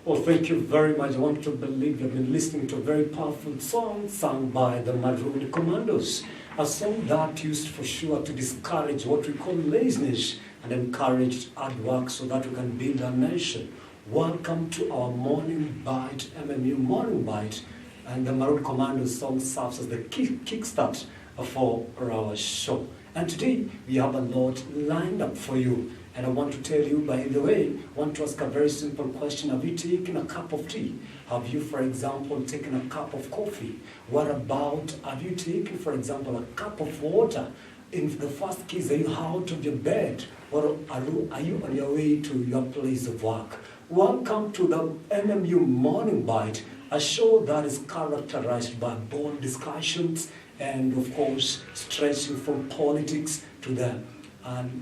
Well, thank you very much. I want to believe you've been listening to a very powerful song sung by the Maroon Commandos. A song that used for sure to discourage what we call laziness and encourage hard work so that we can build a nation. Welcome to our Morning Bite, MMU Morning Bite. And the Maroon Commandos song serves as the kickstart for our show. And today we have a lot lined up for you. And I want to tell you, by the way, I want to ask a very simple question. Have you taken a cup of tea? Have you, for example, taken a cup of coffee? What about, have you taken, for example, a cup of water? In the first case, are you out of your bed? Or are you on your way to your place of work? Welcome to the MMU Morning Bite, a show that is characterized by bold discussions and, of course, stretching from politics to the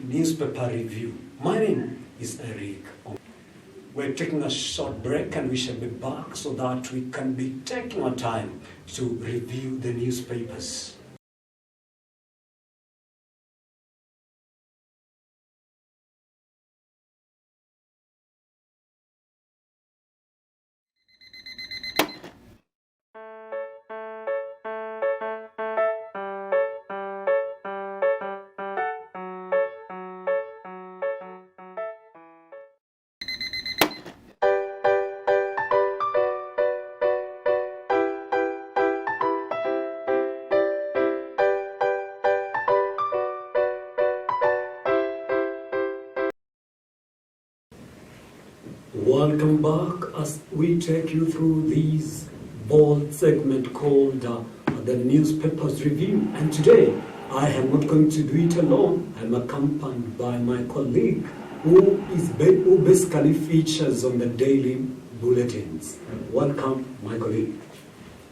newspaper review. My name is Eric. We're taking a short break and we shall be back so that we can be taking our time to review the newspapers. Welcome back as we take you through this bold segment called the Newspapers Review. And today, I am not going to do it alone. I'm accompanied by my colleague who basically features on the daily bulletins. Welcome, my colleague.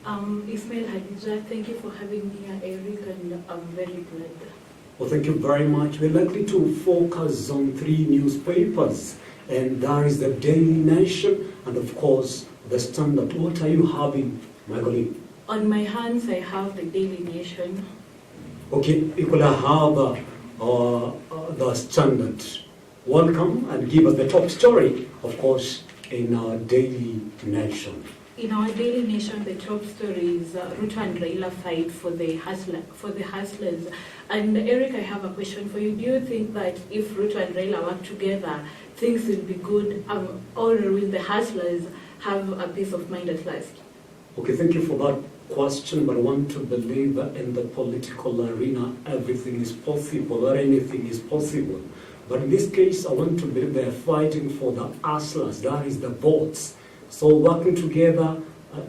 Ismail Hadija, thank you for having me here, Eric, and I'm very glad. Well, thank you very much. We're likely to focus on 3 newspapers. And there is the Daily Nation and, of course, the Standard. What are you having, my colleague? On my hands, I have the Daily Nation. Okay, you could have the Standard. Welcome and give us the top story, of course, in our Daily Nation. In our Daily Nation, the top story is Ruto and Raila fight for the hustlers. And Eric, I have a question for you. Do you think that if Ruto and Raila work together, things will be good, or will the hustlers have a peace of mind at last? Okay, thank you for that question, but I want to believe that in the political arena, everything is possible, or anything is possible. But in this case, I want to believe they're fighting for the hustlers, that is the votes. So working together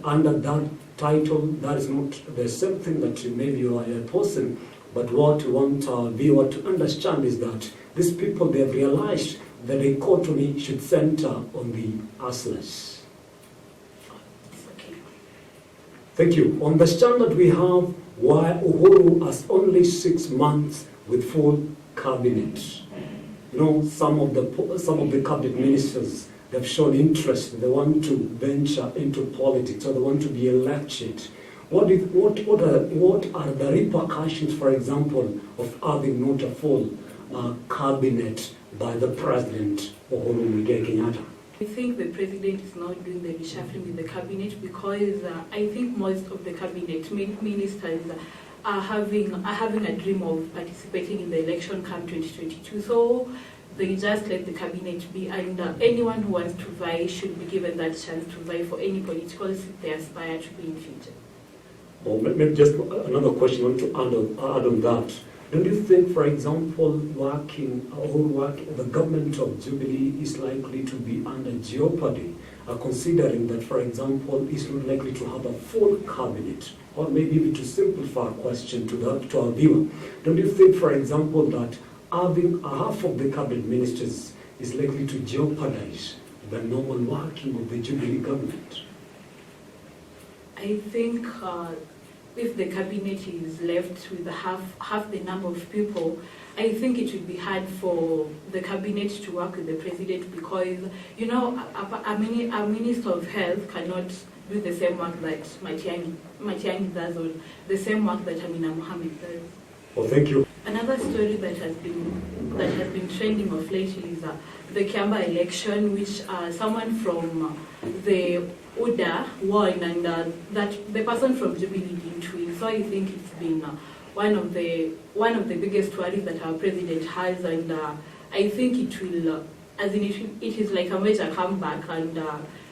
under that title, that is not the same thing that maybe you are a person, but what we want our viewer to understand is that these people, they have realized that the economy should center on the hustlers. Okay. Thank you. On the Standard, we have why Uhuru has only 6 months with full cabinet. You know, some of the cabinet ministers, they've shown interest. They want to venture into politics, or they want to be elected. What are the repercussions, for example, of having not a full cabinet by the President, Uhuru Muigai Kenyatta? I think the President is not doing the reshuffling in the cabinet because I think most of the cabinet ministers are having a dream of participating in the election come 2022. So they just let the cabinet be, and anyone who wants to vie should be given that chance to vie for any political seat they aspire to be in future. Well, maybe just another question I want to add on that. Don't you think, for example, the government of Jubilee is likely to be under jeopardy, considering that, for example, it's not likely to have a full cabinet? Or maybe even to simplify a question to our viewer, don't you think, for example, that having half of the cabinet ministers is likely to jeopardize the normal working of the Jubilee government? I think if the cabinet is left with half the number of people, I think it would be hard for the cabinet to work with the president because, you know, a minister of health cannot do the same work that Matiang'i does or the same work that Amina Mohamed does. Well, thank you. Another story that has been trending of late is the Kiamba election, which someone from the UDA won, and that the person from Jubilee didn't win. So I think it's been one of the biggest worries that our president has, and I think it will, it is like a major comeback, and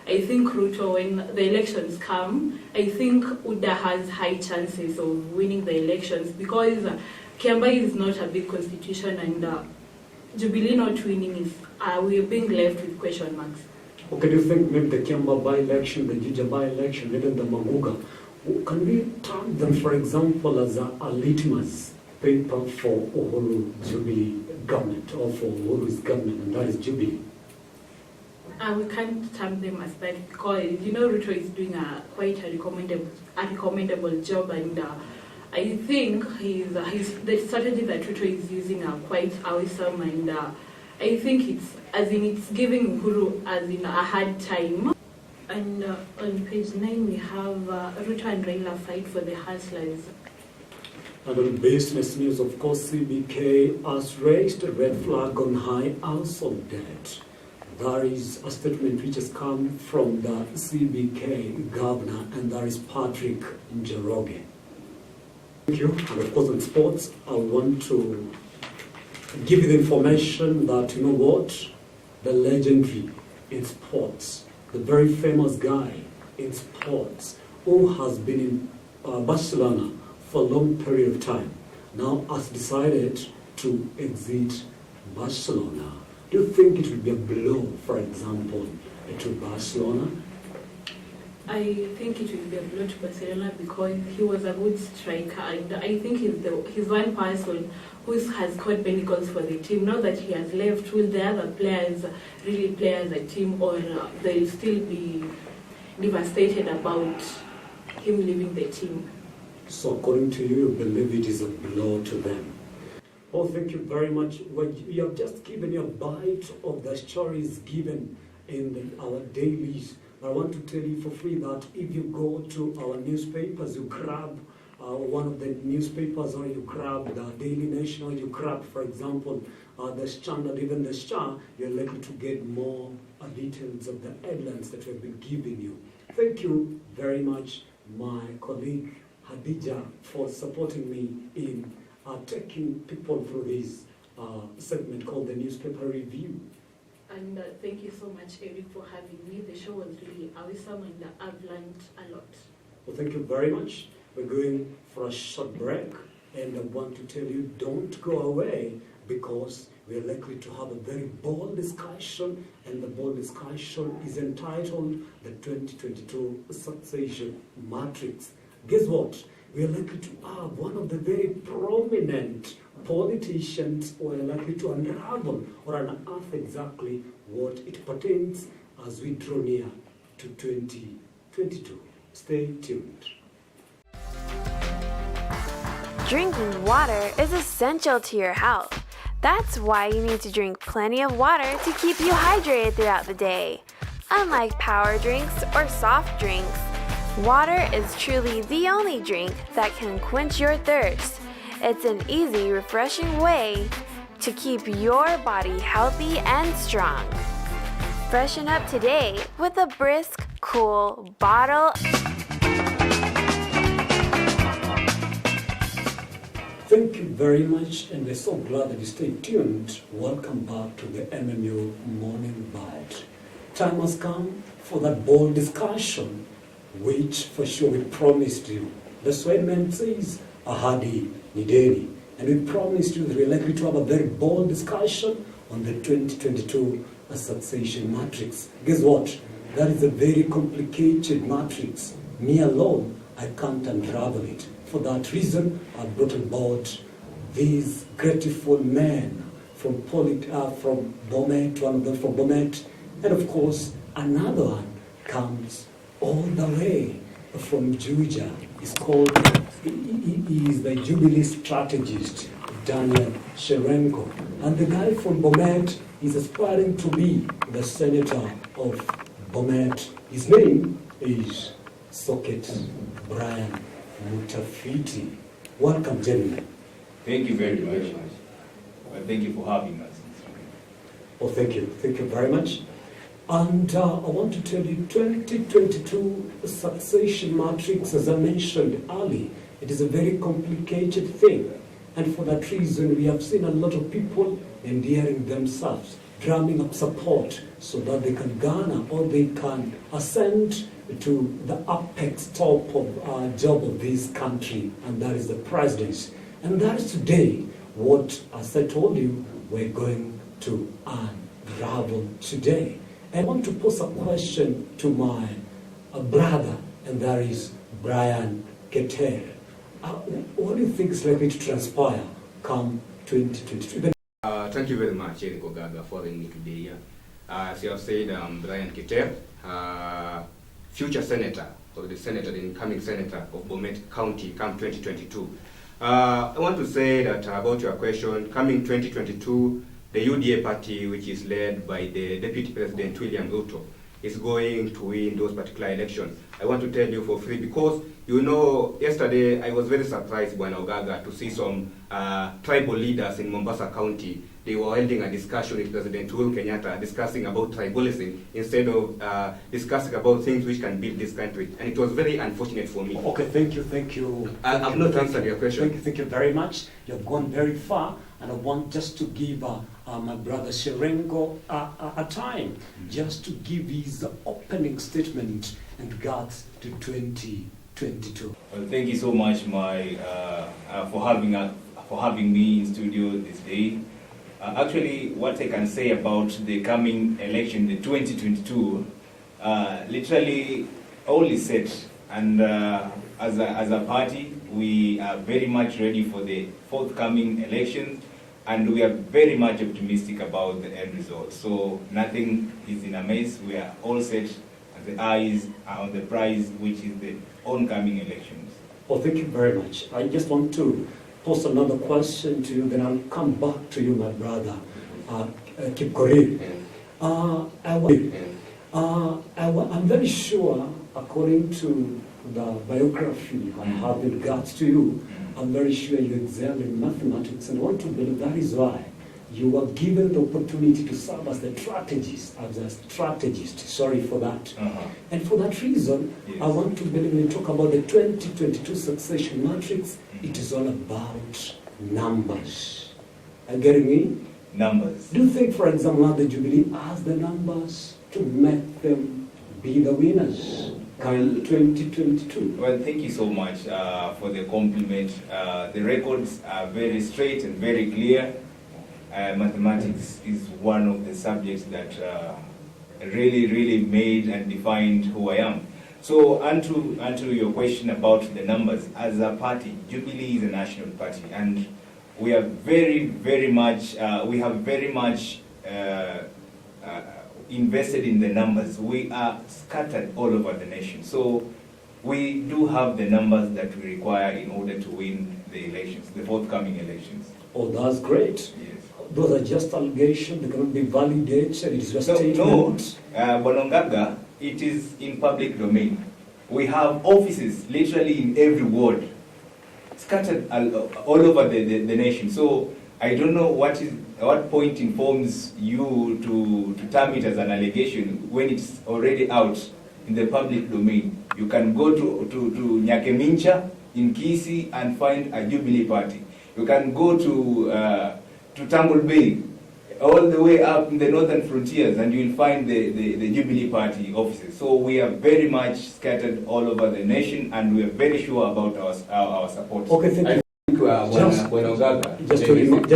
I think Ruto, when the elections come, I think UDA has high chances of winning the elections, because Kiamba is not a big constitution, and Jubilee not winning is, we're being left with question marks. Okay, do you think maybe the Kiamba by-election, the Juja by-election, even the Maguga, can we turn them, for example, as a litmus paper for Uhuru Jubilee government, or for Uhuru's government, and that is Jubilee? We can't term them as that, because Ruto is doing quite a recommendable job, and I think the strategy that Ruto is using are quite awesome, and I think it's giving Uhuru a hard time. And on page 9 we have Ruto and Raila fight for the hustlers. And on business news, of course, CBK has raised a red flag on high household debt. There is a statement which has come from the CBK governor, and that is Patrick Njoroge. Thank you. And of course, on sports, I want to give you the information that, the legendary in sports, the very famous guy in sports, who has been in Barcelona for a long period of time, now has decided to exit Barcelona. Do you think it would be a blow, for example, to Barcelona? I think it will be a blow to Barcelona, because he was a good striker, and I think he's one person who has scored many goals for the team. Now that he has left, will the other players really play as a team, or they'll still be devastated about him leaving the team? So according to you, you believe it is a blow to them? Oh, thank you very much. Well, you have just given you a bite of the stories given in our dailies. I want to tell you for free that if you go to our newspapers, you grab one of the newspapers, or you grab the Daily Nation, or you grab, for example, the Standard, even the Star, you're likely to get more details of the headlines that we've been giving you. Thank you very much, my colleague Hadija, for supporting me in taking people through this segment called the Newspaper Review. And thank you so much, Eric, for having me. The show was really awesome, and I've learned a lot. Well, thank you very much. We're going for a short break, and I want to tell you, don't go away, because we are likely to have a very bold discussion, and the bold discussion is entitled the 2022 Succession Matrix. Guess what? We are likely to have one of the very prominent politicians, who are likely to unravel or unearth exactly what it pertains as we draw near to 2022. Stay tuned. Drinking water is essential to your health. That's why you need to drink plenty of water to keep you hydrated throughout the day. Unlike power drinks or soft drinks, water is truly the only drink that can quench your thirst. It's an easy, refreshing way to keep your body healthy and strong. Freshen up today with a brisk, cool bottle. Thank you very much, and we're so glad that you stayed tuned. Welcome back to the MMU Morning Bite. Time has come for that bold discussion, which for sure we promised you. The Swedman says, Ahadi Nideni. And we promised you that we're likely to have a very bold discussion on the 2022 succession matrix. Guess what? That is a very complicated matrix. Me alone, I can't unravel it. For that reason, I've brought on board these grateful men from Bomet, one of them from Bomet, and of course, another one comes all the way from Georgia. He's called, he is the Jubilee strategist, Daniel Sherenko. And the guy from Bomet is aspiring to be the senator of Bomet. His name is Socket Brian Mutafiti. Welcome, gentlemen. Thank you very much. Well, thank you for having us. Oh, thank you. Thank you very much. And I want to tell you, 2022 succession matrix, as I mentioned earlier, it is a very complicated thing. And for that reason, we have seen a lot of people endearing themselves, drumming up support so that they can garner or they can ascend to the apex top of job of this country, and that is the presidency. And that is today what, as I told you, we're going to unravel today. I want to pose a question to my brother, and that is Brian Keter. What do you think is likely to transpire come 2022? Thank you very much, Eric Ogaga, for having me today here. As you have said, I'm Brian Keter, future senator, or the senator, the incoming senator of Bomet County, come 2022. I want to say that about your question, coming 2022, the UDA party, which is led by the Deputy President William Ruto, is going to win those particular elections. I want to tell you for free because, you know, yesterday I was very surprised, Bwana Ogaga, to see some tribal leaders in Mombasa County. They were holding a discussion with President Uhuru Kenyatta, discussing about tribalism instead of discussing about things which can build this country. And it was very unfortunate for me. Okay, thank you. I've not answered your question. Thank you very much. You've gone very far, and I want just to give my brother Sherengo a time just to give his opening statement in regards to 2022. Well, thank you so much, for having me in studio this day. Actually, what I can say about the coming election, the 2022, literally all is set. And as a party, we are very much ready for the forthcoming elections, and we are very much optimistic about the end result. So nothing is in a mess. We are all set, and the eyes are on the prize, which is the oncoming elections. Oh, thank you very much. I just want to pose another question to you, then I'll come back to you, my brother, Kipkorir. I'm very sure, according to the biography I have in regards to you, I'm very sure you excel in mathematics, and want to believe that is why you were given the opportunity to serve as the strategist, sorry for that. And for that reason, yes, I want to believe when you talk about the 2022 succession matrix, it is all about numbers. Are you getting me? Numbers. Do you think, for example, now the Jubilee has the numbers to make them be the winners come 2022? Well, thank you so much for the compliment. The records are very straight and very clear. Mathematics is one of the subjects that really made and defined who I am. So, onto your question about the numbers, as a party, Jubilee is a national party, and we are very much invested in the numbers. We are scattered all over the nation, so we do have the numbers that we require in order to win the elections, the forthcoming elections. Oh, that's great. Yes. Those are just allegations, they cannot be validated, it is your No, statement. Bonongaga, it is in public domain. We have offices literally in every ward, scattered all over the nation. So I don't know what point informs you to term it as an allegation when it's already out in the public domain. You can go to Nyakemincha in Kisii and find a Jubilee party. You can go to Tambul Bay, all the way up in the northern frontiers, and you will find the Jubilee Party offices. So we are very much scattered all over the nation, and we are very sure about our support. Okay, thank you. Just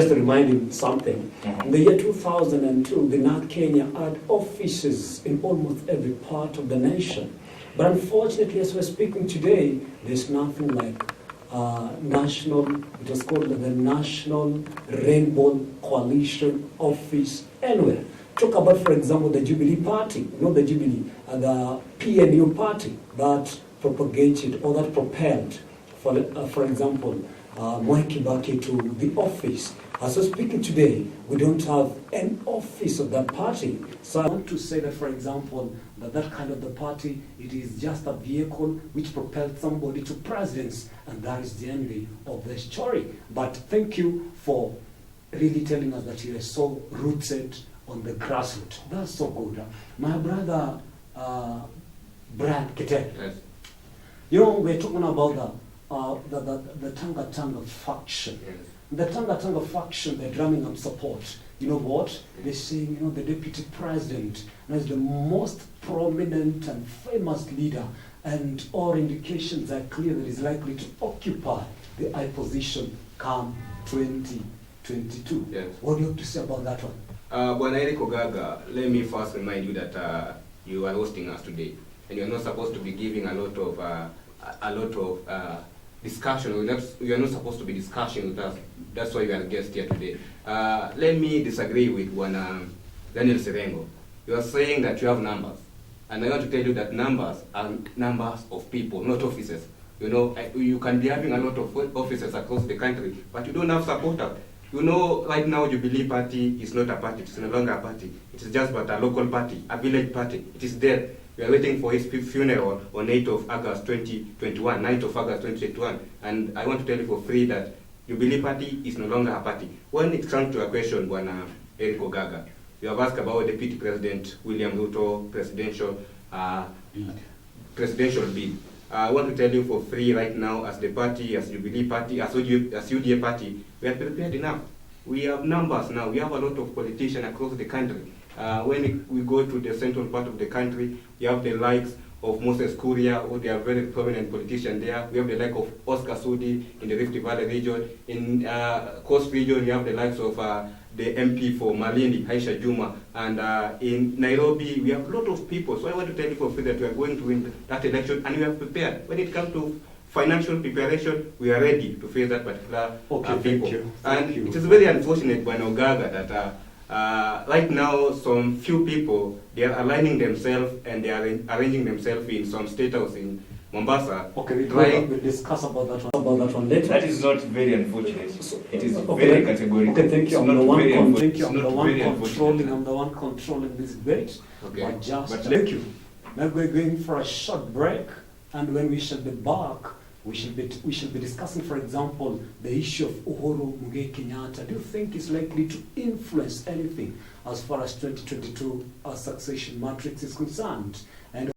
to remind you something, in the year 2002, the North Kenya had offices in almost every part of the nation. But unfortunately, as we're speaking today, there's nothing like it was called the National Rainbow Coalition Office anywhere. Talk about, for example, the Jubilee Party, not the Jubilee, the PNU Party that propagated or that propelled, for example, Mwai Kibaki to the office. As we're speaking today, we don't have an office of that party. So I want to say that, for example, that kind of the party, it is just a vehicle which propels somebody to presidents, and that is the end of the story. But thank you for really telling us that you are so rooted on the grassroots. That's so good. My brother, Brian Keter, Yes. you know, we're talking about the Tanga Tanga faction. Yes. The Tanga Tanga faction, they're drumming up support. You know what? They're saying, you know, the deputy president is the most prominent and famous leader, and all indications are clear that he's likely to occupy the high position come 2022. Yes. What do you have to say about that one? Bwana Eric Ogaga, let me first remind you that you are hosting us today, and you are not supposed to be giving a lot of discussion. You are not supposed to be discussing with us. That's why you are a guest here today. Let me disagree with Bwana Daniel Serengo. You are saying that you have numbers, and I want to tell you that numbers are numbers of people, not offices. You know, you can be having a lot of offices across the country, but you don't have supporters. You know, right now Jubilee Party is not a party. It's no longer a party. It is just but a local party, a village party. It is dead. We are waiting for his funeral on 8th of August 2021, 9th of August 2021. And I want to tell you for free that Jubilee Party is no longer a party. When it comes to a question, Bwana Eric Ogaga, you have asked about Deputy President William Ruto presidential bid. I want to tell you for free right now, as the party, as Jubilee Party, as UDA Party, we are prepared enough. We have numbers now. We have a lot of politicians across the country. When we go to the central part of the country, we have the likes of Moses Kuria, who they are very prominent politician there. We have the like of Oscar Sudi in the Rift Valley region. In Coast region, we have the likes of the MP for Malindi, Aisha Juma. And in Nairobi, we have a lot of people. So I want to tell you for free that we are going to win that election, and we are prepared. When it comes to financial preparation, we are ready to face that particular people. Thank you. It is very unfortunate, Bwana Ogaga, that right now some few people, they are aligning themselves and they are arranging themselves in some state house in Mombasa. Okay, we'll discuss about that one later. That is not very unfortunate. It is Okay. very categorical. Okay, thank you. It's I'm the not one very controlling. unfortunate. It's not very I'm the one controlling this debate. Okay. But thank you. Now we're going for a short break, and when we shall be back, we shall be discussing, for example, the issue of Uhuru Muigai Kenyatta. Do you think is likely to influence anything as far as 2022 succession matrix is concerned? And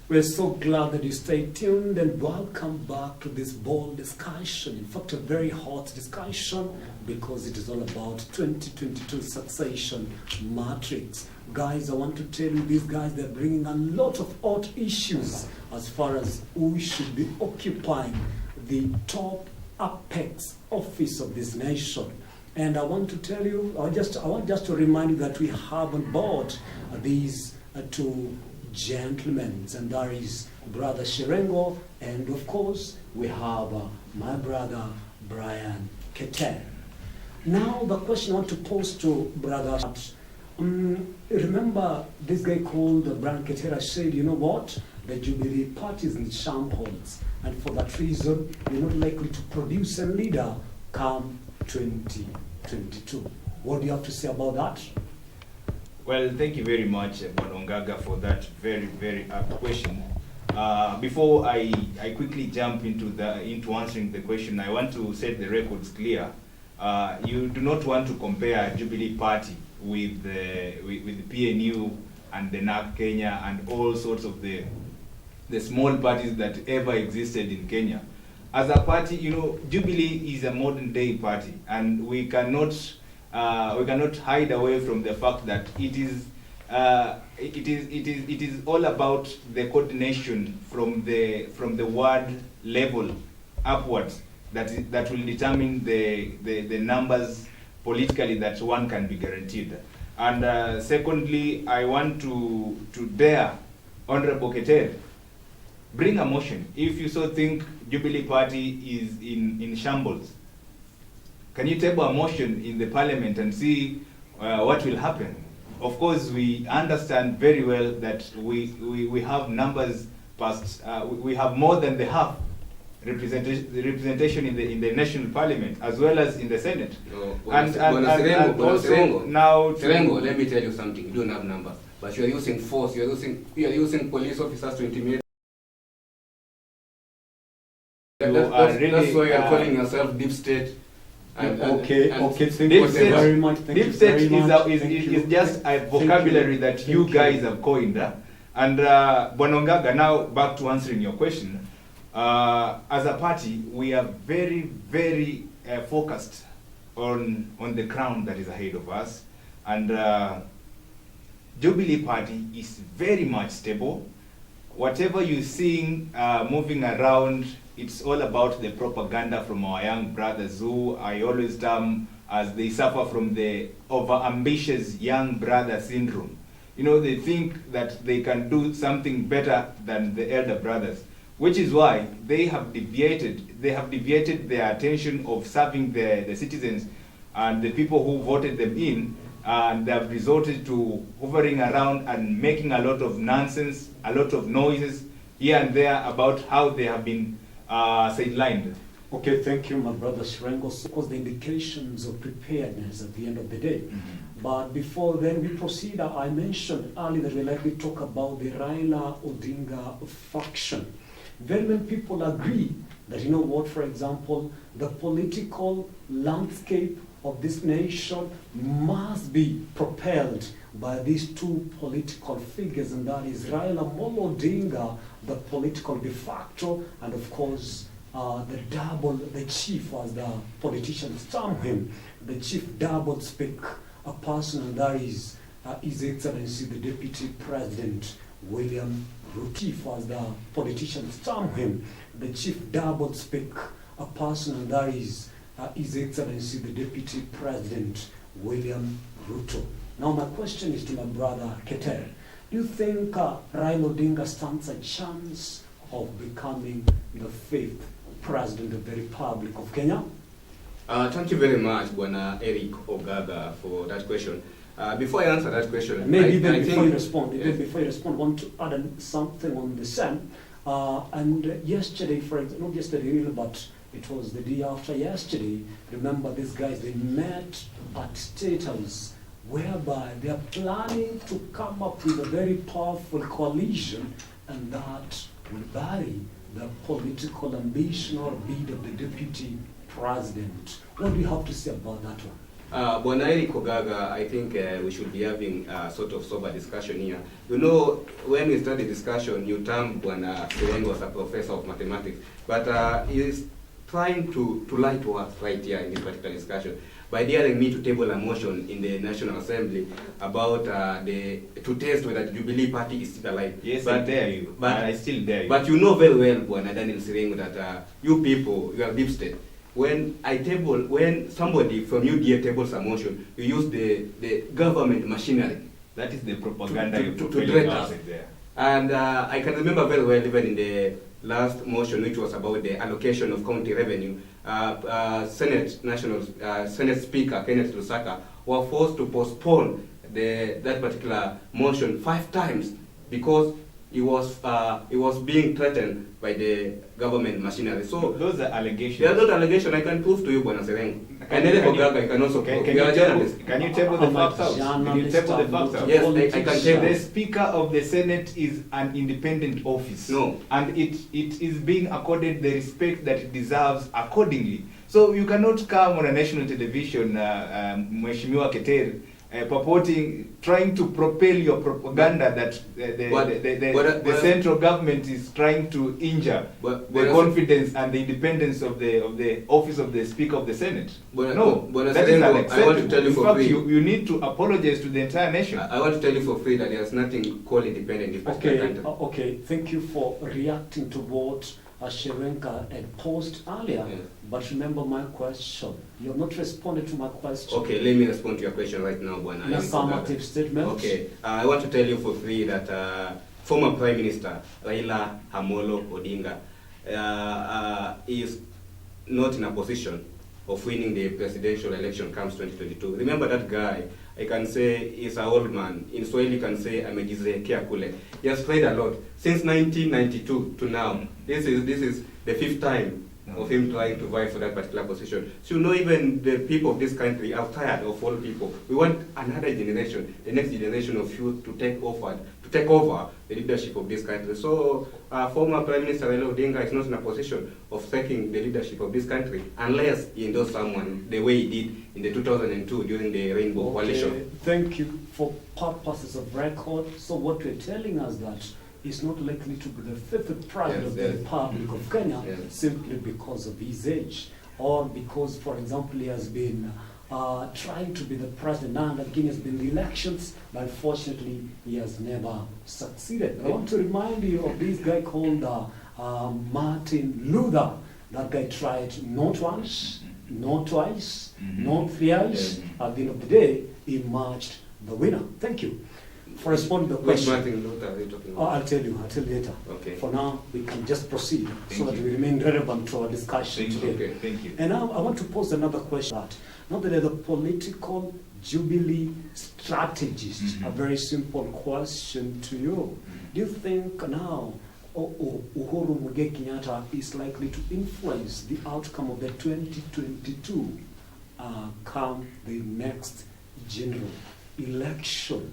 we're so glad that you stay tuned, and welcome back to this bold discussion. In fact, a very hot discussion, because it is all about 2022 succession matrix. Guys, I want to tell you, these guys, they're bringing a lot of hot issues as far as who should be occupying the top apex office of this nation. And I want to tell you, I want just to remind you that we have on board these two gentlemen, and that is Brother Serengo, and of course we have my brother Brian Keter. Now the question I want to pose to Brother, remember this guy called Brian Keter said, you know what, the Jubilee Party is in shambles, and for that reason you're not likely to produce a leader come 2022. What do you have to say about that? Well, thank you very much, Bwana Ogaga, for that very, very apt question. Before I quickly jump into answering the question, I want to set the records clear. You do not want to compare Jubilee Party with the PNU and the NARC Kenya and all sorts of the small parties that ever existed in Kenya. As a party, you know, Jubilee is a modern day party, and we cannot hide away from the fact that it is all about the coordination from the ward level upwards that will determine the numbers politically that one can be guaranteed. And secondly, I want to dare Honorable Keter bring a motion. If you so think Jubilee Party is in shambles, can you table a motion in the parliament and see what will happen? Of course, we understand very well that we have numbers past, we have more than the half representation in the national parliament as well as in the Senate. No, Serengo, now Serengo, let me tell you something. You don't have numbers. but you are using force, you are using police officers to intimidate. That's why you are calling yourself deep state. Okay, thank Deep you state- very much. Thank Deep you state very is, much. is, Thank is, you. is just a Thank vocabulary you. that Thank you you. guys have coined. And Bwanongaga, now back to answering your question. As a party, we are very, very focused on the crown that is ahead of us. And Jubilee Party is very much stable. Whatever you're seeing moving around, it's all about the propaganda from our young brothers who I always term as they suffer from the over-ambitious young brother syndrome. You know, they think that they can do something better than the elder brothers, which is why they have deviated their attention of serving the citizens and the people who voted them in, and they have resorted to hovering around and making a lot of nonsense, a lot of noises here and there about how they have been sidelined. Okay, thank you, my brother Shirengo. So, of course, the indications of preparedness at the end of the day. But before then we proceed, I mentioned earlier that we likely talk about the Raila Odinga faction. Very many people agree that, you know what, for example, the political landscape of this nation must be propelled by these two political figures, and that is Raila Molo Odinga, the political de facto, and of course, the chief, as the politicians term him, the chief double speak, a person, and that is His Excellency the Deputy President William Ruto, as the politicians term him, the chief double speak, a person, and that is His Excellency the Deputy President William Ruto. Now my question is to my brother Keter. Do you think Raila Odinga stands a chance of becoming the 5th President of the Republic of Kenya? Thank you very much, Bwana Eric Ogaga, for that question. Before I answer that question, Maybe I before think, you respond, yes. before you respond, I want to add something on the same. And yesterday, for example, not yesterday really, but it was the day after yesterday. Remember, these guys, they met at State House, whereby they are planning to come up with a very powerful coalition, and that will vary the political ambition or bid of the deputy president. What do you have to say about that one? Bwana Eric Ogaga, I think we should be having a sort of sober discussion here. You know, when we start the discussion, you term Bwana Sirengo as a professor of mathematics, but he is trying to lie to us right here in this particular discussion by daring me to table a motion in the National Assembly about to test whether the Jubilee Party is still alive. Yes, but I dare you. but I still dare you. But you know very well, Bwana Daniel Sirengo, that you people, you are deep state. When somebody from UDA tables a motion, you use the government machinery. That is the propaganda you're to propelling direct out us. there. And I can remember very well, even in the last motion, which was about the allocation of county revenue, Senate Speaker Kenneth Lusaka were forced to postpone that particular motion 5 times because he was being threatened by the government machinery. So those are allegations. they are not allegations. I can prove to you, Bwana Sirengo. And Eric Ogaga, I can also prove. We are journalists. Can you table the I'm a facts out? Can you journalist, table the I'm facts not out? a Yes, I can politician. table. The Speaker of the Senate is an independent office. No. And it is being accorded the respect that it deserves accordingly. So you cannot come on a national television, Mheshimiwa Keter, trying to propel your propaganda that the central government is trying to injure the confidence and the independence of the office of the Speaker of the Senate. No, that is unacceptable. I want to tell you In for fact, free. you need to apologize to the entire nation. I want to tell you for free that there's nothing called independent in this particular Okay, country. okay. Thank you for reacting to what Shirenga had posed earlier. Yes. But remember my question. You have not responded to my question. Okay, let me respond to your question right now, Bwana. In a summative statement. Okay, I want to tell you for free that former Prime Minister Raila Amolo Odinga is not in a position of winning the presidential election comes 2022. Remember that guy, I can say he's an old man. In Swahili you can say amejizekea kule. He has tried a lot. Since 1992 to now, this is the 5th time of him trying to vie for that particular position. So even the people of this country are tired of old people. We want another generation, the next generation of youth to take over the leadership of this country. So former Prime Minister Raila Odinga is not in a position of taking the leadership of this country unless he endorsed someone the way he did in the 2002 during the Rainbow Coalition. Thank you. For purposes of record, so what we're telling us that is not likely to be the fifth president of the Republic of Kenya simply because of his age, or because, for example, he has been trying to be the president now that Kenya has been the elections, but unfortunately he has never succeeded. I want to remind you of this guy called Martin Luther. That guy tried not once, not twice, not thrice. At the end of the day, he emerged the winner. Thank you for responding to the Which question. Martin Luther are you talking about? I'll tell you later. Okay. For now, we can just proceed so that you. we remain relevant to our discussion today. Okay. Thank you. And now I want to pose another question. Now that the political Jubilee strategist, a very simple question to you. Do you think now Uhuru Muigai Kenyatta is likely to influence the outcome of the 2022 come the next general election?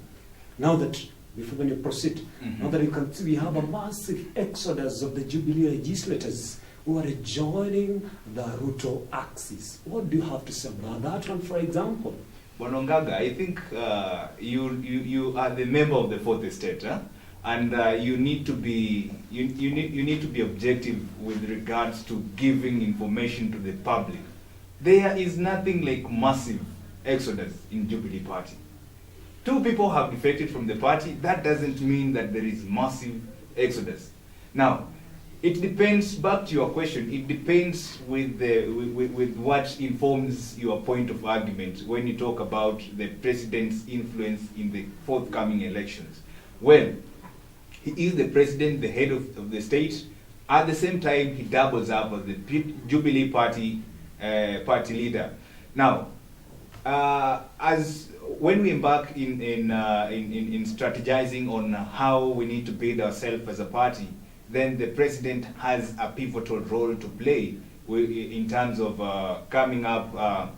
Now that, before when you proceed, now that you can see we have a massive exodus of the Jubilee legislators who are joining the Ruto axis. What do you have to say about that one, for example? Bonongaga, I think you are the member of the fourth estate, and you need to be you need to be objective with regards to giving information to the public. There is nothing like massive exodus in Jubilee Party. 2 people have defected from the party. That doesn't mean that there is massive exodus. Now, it depends, back to your question, it depends with what informs your point of argument when you talk about the president's influence in the forthcoming elections. Well, he is the president, the head of the state. At the same time, he doubles up as the Jubilee Party party leader. Now, as when we embark in strategizing on how we need to build ourselves as a party, then the president has a pivotal role to play in terms of coming up,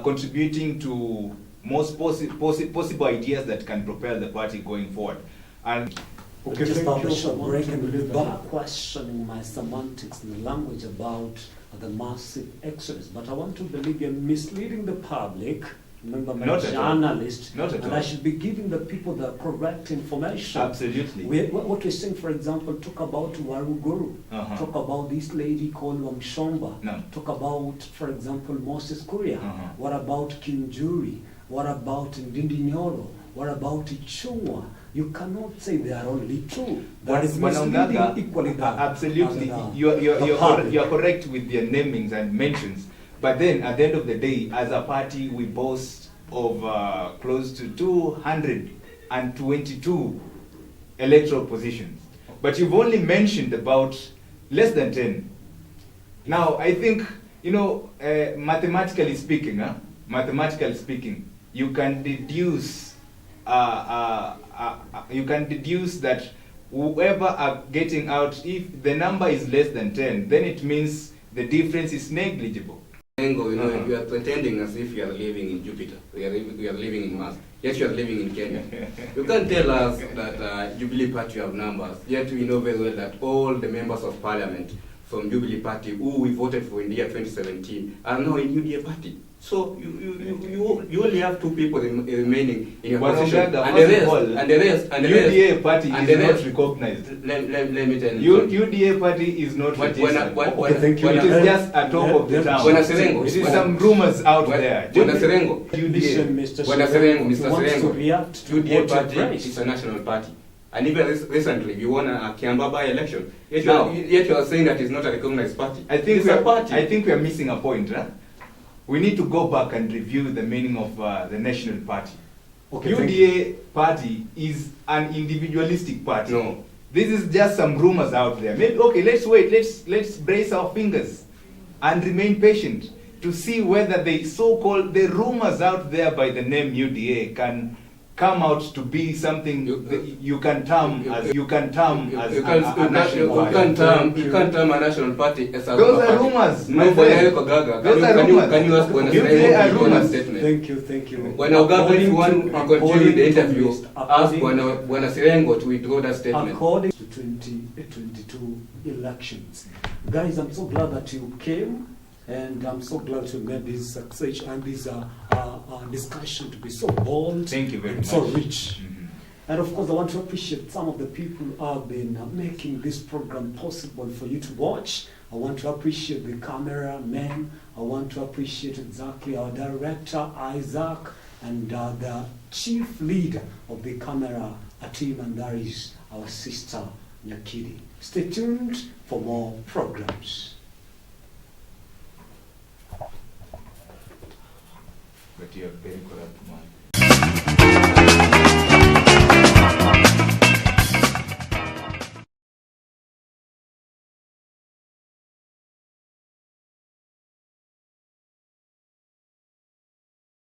contributing to most possible ideas that can propel the party going forward. And Okay, just have a short break and we'll be back questioning my semantics in the language about the massive exodus. But I want to believe you're misleading the public. Remember, I'm a journalist, and I should be giving the people the correct information. Absolutely. What we're saying, for example, talk about Waruguru, talk about this lady called Wamshomba, talk about, for example, Moses Kuria, what about Kinjuri, what about Ndindi Nyoro, what about Ichungwa. You cannot say they are only true. That is misleading equally. Absolutely, you are correct with their namings and mentions. But then, at the end of the day, as a party, we boast of close to 222 electoral positions. But you've only mentioned about less than 10. Now, I think, mathematically speaking, you can deduce that whoever are getting out, if the number is less than 10, then it means the difference is negligible. You are pretending as if you are living in Jupiter. We are living in Mars. Yet you are living in Kenya. You can't tell us that Jubilee Party have numbers. Yet we know very well that all the members of Parliament from Jubilee Party who we voted for in the year 2017 are now in UDA Party. So you only have 2 people remaining in your position, and the rest, UDA Party is not recognized. Let me tell you. UDA Party is not registered. Thank you. It is just a top of the town. It is some rumors out there. UDA Party is a national party. And even recently, we won a Kiamba by-election. Yet you are saying that it's not a recognized party. I think we are missing a point. We need to go back and review the meaning of the national party. Okay, UDA party is an individualistic party. No. This is just some rumors out there. Maybe, okay, let's wait. Let's brace our fingers and remain patient to see whether the so-called the rumors out there by the name UDA can come out to be something you can term as a national party. You can't term a national party as a Those are rumors. No, Bwana Eric Ogaga. Those are rumors. Can you ask Bwana They are Sirengo rumors. statement? Thank you. When Ogaga, if you want to continue the interview, ask according Bwana Sirengo to withdraw that statement. according to 2022 elections. Guys, I'm so glad that you came, and I'm so glad to make this success and this discussion to be so bold Thank you very and much. so rich. Mhm. And of course, I want to appreciate some of the people who have been making this program possible for you to watch. I want to appreciate the cameraman. I want to appreciate exactly our director, Isaac, and the chief leader of the camera team, and that is our sister, Nyakidi. Stay tuned for more programs. But you're a very corrupt man.